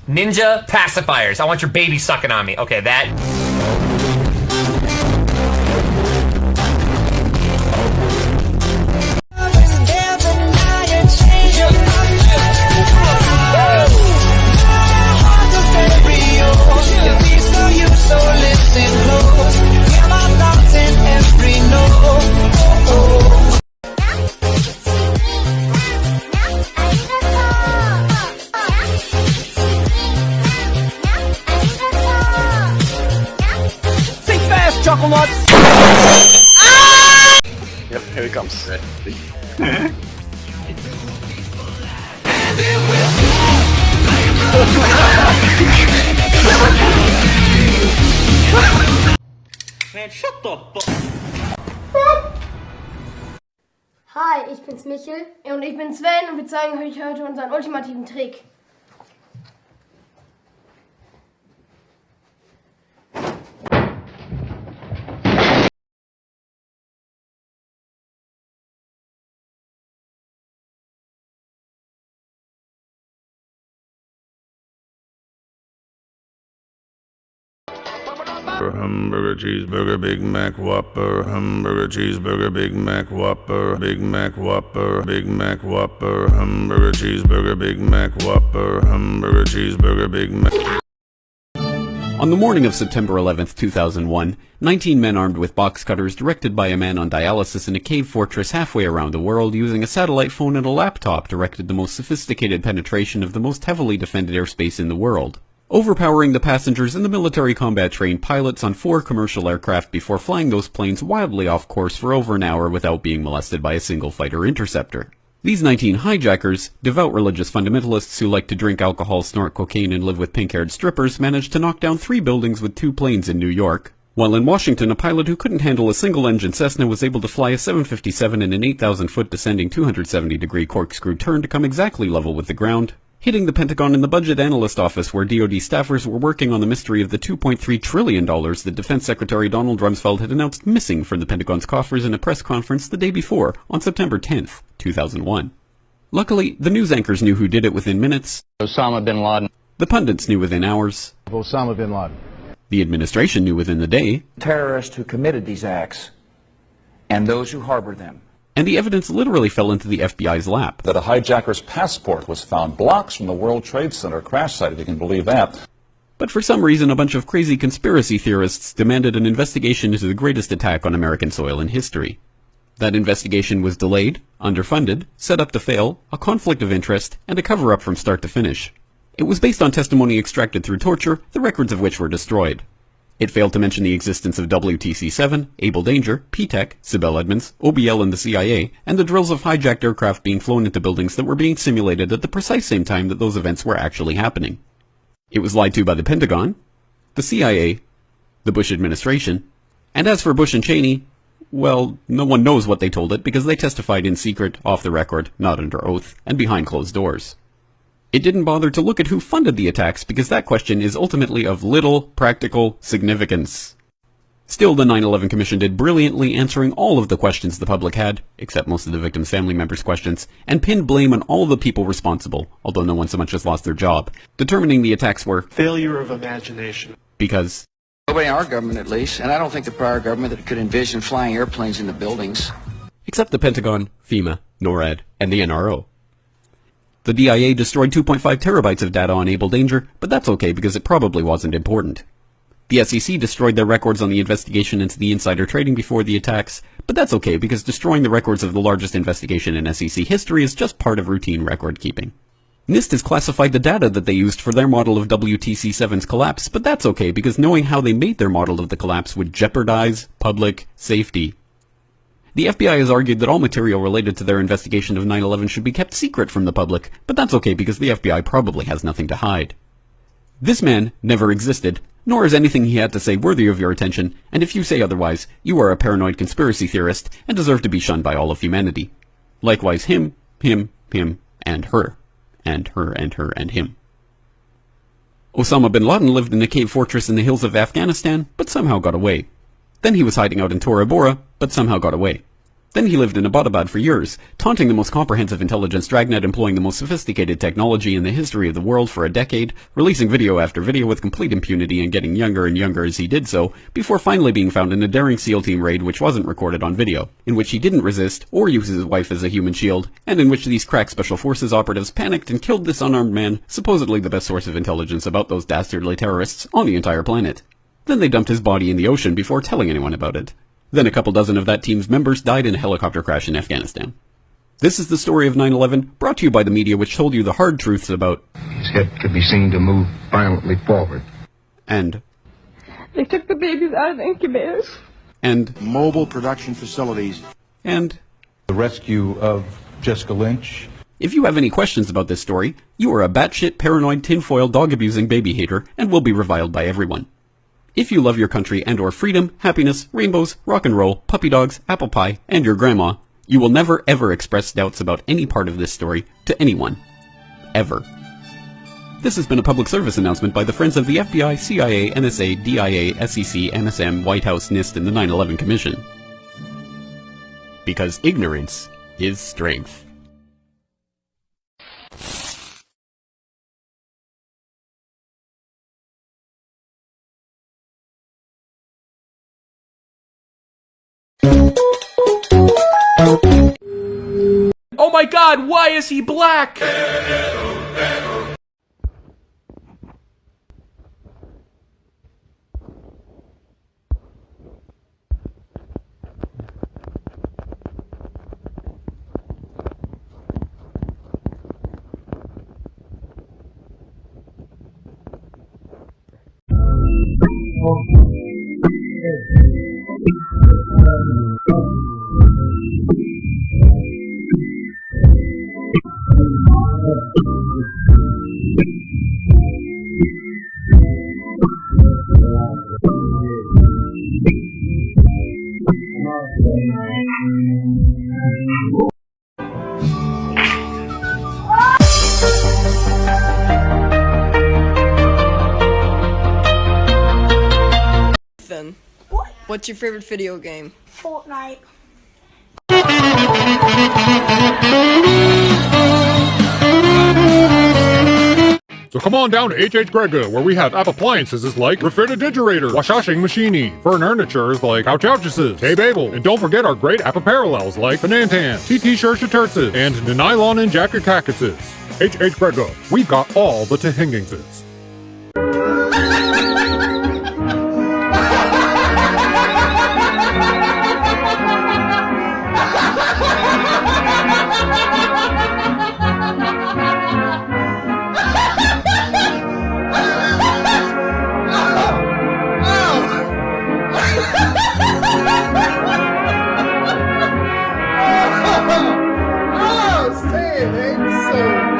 Ninja pacifiers. I want your baby sucking on me. Okay, that. Chocolate! Ah! Yep, here he comes. Man, shut the fuck. Hi, ich bin's Michel und ich bin Sven und wir zeigen euch heute unseren ultimativen Trick. Hamburger, cheeseburger, Big Mac, Whopper. Hamburger, cheeseburger, Big Mac, Whopper. Big Mac, Whopper. Big Mac, Whopper. Hamburger, cheeseburger, Big Mac, Whopper. Hamburger, cheeseburger, Big Mac. On the morning of September 11th, 2001, 19 men armed with box cutters directed by a man on dialysis in a cave fortress halfway around the world using a satellite phone and a laptop directed the most sophisticated penetration of the most heavily defended airspace in the world, overpowering the passengers and the military combat-trained pilots on 4 commercial aircraft before flying those planes wildly off course for over an hour without being molested by a single fighter interceptor. These 19 hijackers, devout religious fundamentalists who like to drink alcohol, snort cocaine, and live with pink-haired strippers, managed to knock down 3 buildings with 2 planes in New York, while in Washington a pilot who couldn't handle a single-engine Cessna was able to fly a 757 in an 8,000-foot descending 270-degree corkscrew turn to come exactly level with the ground, hitting the Pentagon in the budget analyst office where DoD staffers were working on the mystery of the $2.3 trillion that Defense Secretary Donald Rumsfeld had announced missing from the Pentagon's coffers in a press conference the day before, on September 10th, 2001. Luckily, the news anchors knew who did it within minutes. Osama bin Laden. The pundits knew within hours. Osama bin Laden. The administration knew within the day. Terrorists who committed these acts and those who harbor them. And the evidence literally fell into the FBI's lap. That a hijacker's passport was found blocks from the World Trade Center crash site, if you can believe that. But for some reason, a bunch of crazy conspiracy theorists demanded an investigation into the greatest attack on American soil in history. That investigation was delayed, underfunded, set up to fail, a conflict of interest, and a cover-up from start to finish. It was based on testimony extracted through torture, the records of which were destroyed. It failed to mention the existence of WTC-7, Able Danger, P-TECH, Sibel Edmonds, OBL and the CIA, and the drills of hijacked aircraft being flown into buildings that were being simulated at the precise same time that those events were actually happening. It was lied to by the Pentagon, the CIA, the Bush administration, and as for Bush and Cheney, well, no one knows what they told it because they testified in secret, off the record, not under oath, and behind closed doors. It didn't bother to look at who funded the attacks because that question is ultimately of little practical significance. Still, the 9/11 Commission did brilliantly answering all of the questions the public had, except most of the victims' family members' questions, and pinned blame on all the people responsible, although no one so much as lost their job, determining the attacks were failure of imagination. Because nobody in our government, at least, and I don't think the prior government that could envision flying airplanes into buildings. Except the Pentagon, FEMA, NORAD, and the NRO. The DIA destroyed 2.5 terabytes of data on Able Danger, but that's okay because it probably wasn't important. The SEC destroyed their records on the investigation into the insider trading before the attacks, but that's okay because destroying the records of the largest investigation in SEC history is just part of routine record keeping. NIST has classified the data that they used for their model of WTC-7's collapse, but that's okay because knowing how they made their model of the collapse would jeopardize public safety. The FBI has argued that all material related to their investigation of 9/11 should be kept secret from the public, but that's okay because the FBI probably has nothing to hide. This man never existed, nor is anything he had to say worthy of your attention, and if you say otherwise, you are a paranoid conspiracy theorist and deserve to be shunned by all of humanity. Likewise him, and her. And her, and her, and him. Osama bin Laden lived in a cave fortress in the hills of Afghanistan, but somehow got away. Then he was hiding out in Tora Bora, but somehow got away. Then he lived in Abbottabad for years, taunting the most comprehensive intelligence dragnet employing the most sophisticated technology in the history of the world for a decade, releasing video after video with complete impunity and getting younger and younger as he did so, before finally being found in a daring SEAL team raid which wasn't recorded on video, in which he didn't resist or use his wife as a human shield, and in which these crack special forces operatives panicked and killed this unarmed man, supposedly the best source of intelligence about those dastardly terrorists on the entire planet. Then they dumped his body in the ocean before telling anyone about it. Then a couple dozen of that team's members died in a helicopter crash in Afghanistan. This is the story of 9/11, brought to you by the media which told you the hard truths about... His head could be seen to move violently forward. And... They took the babies out of the incubators. And... Mobile production facilities. And... The rescue of Jessica Lynch. If you have any questions about this story, you are a batshit paranoid tinfoil dog-abusing baby hater and will be reviled by everyone. If you love your country and or freedom, happiness, rainbows, rock and roll, puppy dogs, apple pie, and your grandma, you will never ever express doubts about any part of this story to anyone. Ever. This has been a public service announcement by the Friends of the FBI, CIA, NSA, DIA, SEC, NSM, White House, NIST, and the 9/11 Commission. Because ignorance is strength. Oh my god, why is he black? Ethan, what's your favorite video game? Fortnite. So come on down to H.H. Gregor, where we have app appliances like refrigerator, washing machine, furnitures like couch ouches, K-Babel, and don't forget our great app parallels like Fanantan, TT Shirshitertses, and the nylon and jacket cactuses. H.H. Gregor, we've got all the Tehingingses. Oh, Stan, ain't so